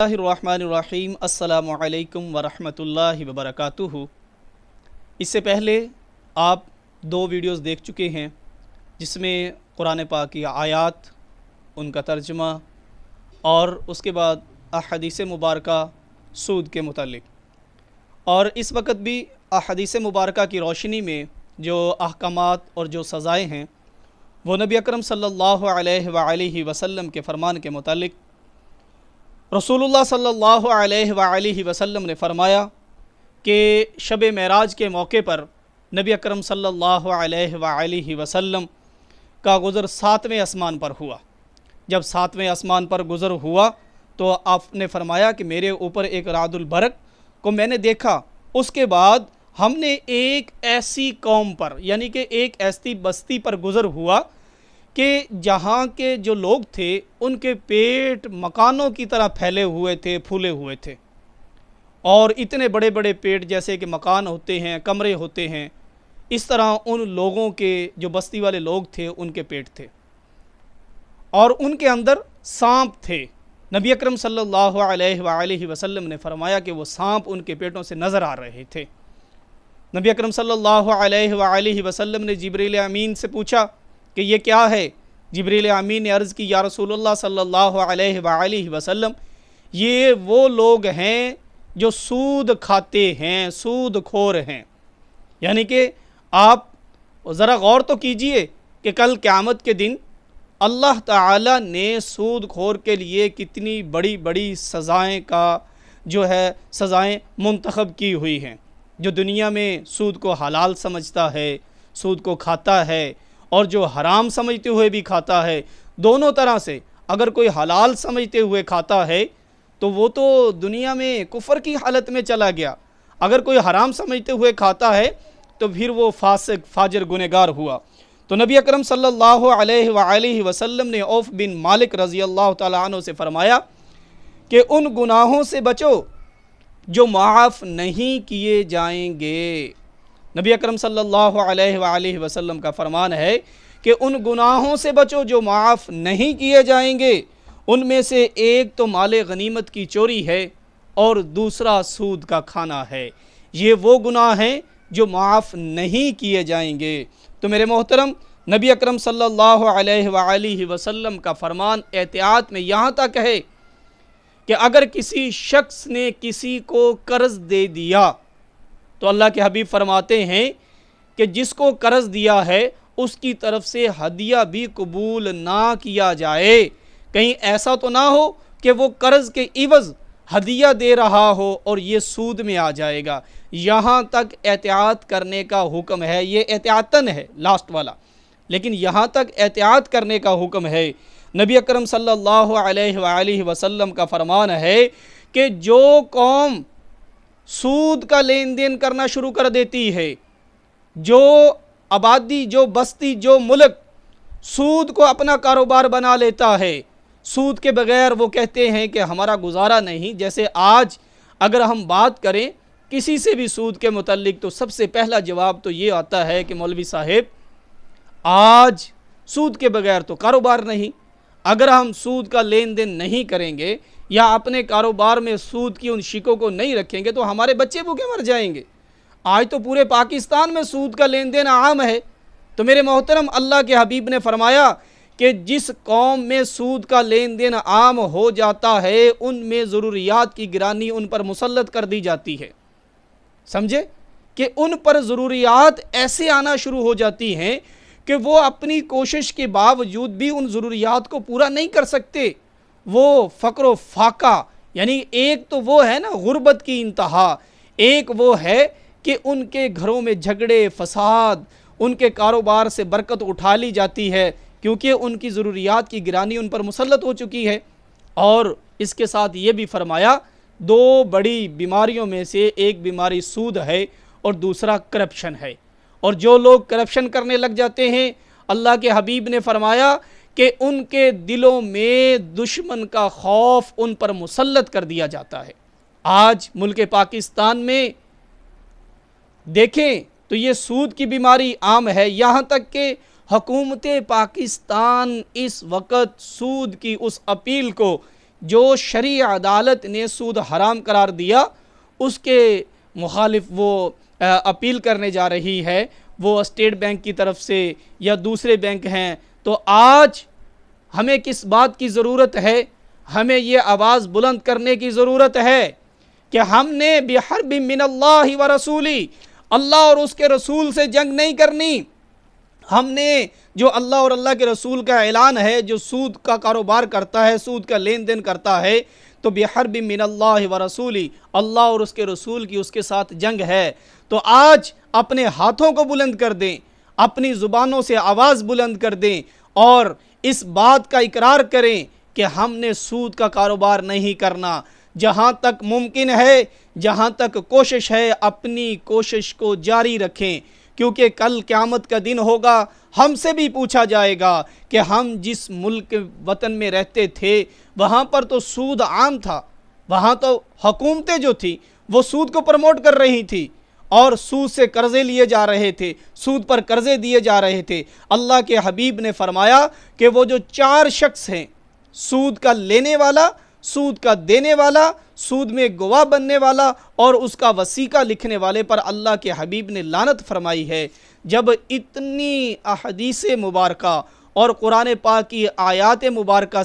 الرحمن السلام علیکم ورحمۃ اللہ وبرکاتہ۔ اس سے پہلے آپ 2 ویڈیوز دیکھ چکے ہیں جس میں قرآن پاک کی آیات، ان کا ترجمہ اور اس کے بعد احادیث مبارکہ سود کے متعلق، اور اس وقت بھی احادیث مبارکہ کی روشنی میں جو احکامات اور جو سزائیں ہیں وہ نبی اکرم صلی اللہ علیہ وآلہ وسلم کے فرمان کے متعلق رسول اللہ صلی اللہ علیہ وآلہ وسلم نے فرمایا کہ شب معراج کے موقع پر نبی اکرم صلی اللہ علیہ وآلہ وسلم کا گزر 7ویں آسمان پر ہوا۔ جب 7ویں آسمان پر گزر ہوا تو آپ نے فرمایا کہ میرے اوپر ایک رعد البرق کو میں نے دیکھا۔ اس کے بعد ہم نے ایک ایسی قوم پر، یعنی کہ ایک ایسی بستی پر گزر ہوا کہ جہاں کے جو لوگ تھے ان کے پیٹ مکانوں کی طرح پھیلے ہوئے تھے، پھولے ہوئے تھے، اور اتنے بڑے بڑے پیٹ جیسے کہ مکان ہوتے ہیں، کمرے ہوتے ہیں، اس طرح ان لوگوں کے جو بستی والے لوگ تھے ان کے پیٹ تھے، اور ان کے اندر سانپ تھے۔ نبی اکرم صلی اللہ علیہ وآلہ وسلم نے فرمایا کہ وہ سانپ ان کے پیٹوں سے نظر آ رہے تھے۔ نبی اکرم صلی اللہ علیہ وآلہ وسلم نے جبریل امین سے پوچھا کہ یہ کیا ہے؟ جبریل امین نے عرض کی، یا رسول اللہ صلی اللہ علیہ وآلہ وسلم، یہ وہ لوگ ہیں جو سود کھاتے ہیں، سود خور ہیں۔ یعنی کہ آپ ذرا غور تو کیجئے کہ کل قیامت کے دن اللہ تعالی نے سود خور کے لیے کتنی بڑی بڑی سزائیں منتخب کی ہوئی ہیں۔ جو دنیا میں سود کو حلال سمجھتا ہے، سود کو کھاتا ہے، اور جو حرام سمجھتے ہوئے بھی کھاتا ہے، دونوں طرح سے اگر کوئی حلال سمجھتے ہوئے کھاتا ہے تو وہ تو دنیا میں کفر کی حالت میں چلا گیا، اگر کوئی حرام سمجھتے ہوئے کھاتا ہے تو پھر وہ فاسق فاجر گنہگار ہوا۔ تو نبی اکرم صلی اللہ علیہ وآلہ وسلم نے عوف بن مالک رضی اللہ تعالیٰ عنہ سے فرمایا کہ ان گناہوں سے بچو جو معاف نہیں کیے جائیں گے۔ نبی اکرم صلی اللہ علیہ وآلہ وسلم کا فرمان ہے کہ ان گناہوں سے بچو جو معاف نہیں کیے جائیں گے۔ ان میں سے ایک تو مال غنیمت کی چوری ہے اور دوسرا سود کا کھانا ہے۔ یہ وہ گناہ ہیں جو معاف نہیں کیے جائیں گے۔ تو میرے محترم، نبی اکرم صلی اللہ علیہ وآلہ وسلم کا فرمان احتیاط میں یہاں تک ہے کہ اگر کسی شخص نے کسی کو قرض دے دیا تو اللہ کے حبیب فرماتے ہیں کہ جس کو قرض دیا ہے اس کی طرف سے ہدیہ بھی قبول نہ کیا جائے۔ کہیں ایسا تو نہ ہو کہ وہ قرض کے عوض ہدیہ دے رہا ہو اور یہ سود میں آ جائے گا۔ یہاں تک احتیاط کرنے کا حکم ہے، یہ احتیاطاً ہے لاسٹ والا، لیکن یہاں تک احتیاط کرنے کا حکم ہے۔ نبی اکرم صلی اللہ علیہ وآلہ وسلم کا فرمان ہے کہ جو قوم سود کا لین دین کرنا شروع کر دیتی ہے، جو آبادی، جو بستی، جو ملک سود کو اپنا کاروبار بنا لیتا ہے، سود کے بغیر وہ کہتے ہیں کہ ہمارا گزارا نہیں۔ جیسے آج اگر ہم بات کریں کسی سے بھی سود کے متعلق تو سب سے پہلا جواب تو یہ آتا ہے کہ مولوی صاحب آج سود کے بغیر تو کاروبار نہیں، اگر ہم سود کا لین دین نہیں کریں گے یا اپنے کاروبار میں سود کی ان شکوں کو نہیں رکھیں گے تو ہمارے بچے بھوکے مر جائیں گے۔ آج تو پورے پاکستان میں سود کا لین دین عام ہے۔ تو میرے محترم، اللہ کے حبیب نے فرمایا کہ جس قوم میں سود کا لین دین عام ہو جاتا ہے ان میں ضروریات کی گرانی ان پر مسلط کر دی جاتی ہے۔ سمجھے کہ ان پر ضروریات ایسے آنا شروع ہو جاتی ہیں کہ وہ اپنی کوشش کے باوجود بھی ان ضروریات کو پورا نہیں کر سکتے۔ وہ فقر و فاقہ، یعنی ایک تو وہ ہے نا غربت کی انتہا، ایک وہ ہے کہ ان کے گھروں میں جھگڑے فساد، ان کے کاروبار سے برکت اٹھا لی جاتی ہے کیونکہ ان کی ضروریات کی گرانی ان پر مسلط ہو چکی ہے۔ اور اس کے ساتھ یہ بھی فرمایا 2 بڑی بیماریوں میں سے ایک بیماری سود ہے اور دوسرا کرپشن ہے، اور جو لوگ کرپشن کرنے لگ جاتے ہیں اللہ کے حبیب نے فرمایا کہ ان کے دلوں میں دشمن کا خوف ان پر مسلط کر دیا جاتا ہے۔ آج ملک پاکستان میں دیکھیں تو یہ سود کی بیماری عام ہے، یہاں تک کہ حکومت پاکستان اس وقت سود کی اس اپیل کو جو شرعی عدالت نے سود حرام قرار دیا اس کے مخالف وہ اپیل کرنے جا رہی ہے، وہ اسٹیٹ بینک کی طرف سے یا دوسرے بینک ہیں۔ تو آج ہمیں کس بات کی ضرورت ہے؟ ہمیں یہ آواز بلند کرنے کی ضرورت ہے کہ ہم نے بحرب من اللہ و رسولی، اللہ اور اس کے رسول سے جنگ نہیں کرنی۔ ہم نے جو اللہ اور اللہ کے رسول کا اعلان ہے، جو سود کا کاروبار کرتا ہے، سود کا لین دین کرتا ہے، تو بحرب من اللہ و رسولی، اللہ اور اس کے رسول کی اس کے ساتھ جنگ ہے۔ تو آج اپنے ہاتھوں کو بلند کر دیں، اپنی زبانوں سے آواز بلند کر دیں اور اس بات کا اقرار کریں کہ ہم نے سود کا کاروبار نہیں کرنا۔ جہاں تک ممکن ہے، جہاں تک کوشش ہے، اپنی کوشش کو جاری رکھیں، کیونکہ کل قیامت کا دن ہوگا، ہم سے بھی پوچھا جائے گا کہ ہم جس ملک وطن میں رہتے تھے وہاں پر تو سود عام تھا، وہاں تو حکومتیں جو تھی وہ سود کو پروموٹ کر رہی تھی اور سود سے قرضے لیے جا رہے تھے، سود پر قرضے دیے جا رہے تھے۔ اللہ کے حبیب نے فرمایا کہ وہ جو 4 شخص ہیں، سود کا لینے والا، سود کا دینے والا، سود میں گواہ بننے والا اور اس کا وثیقہ لکھنے والے پر اللہ کے حبیب نے لعنت فرمائی ہے۔ جب اتنی احادیث مبارکہ اور قرآن پاک کی آیات مبارکہ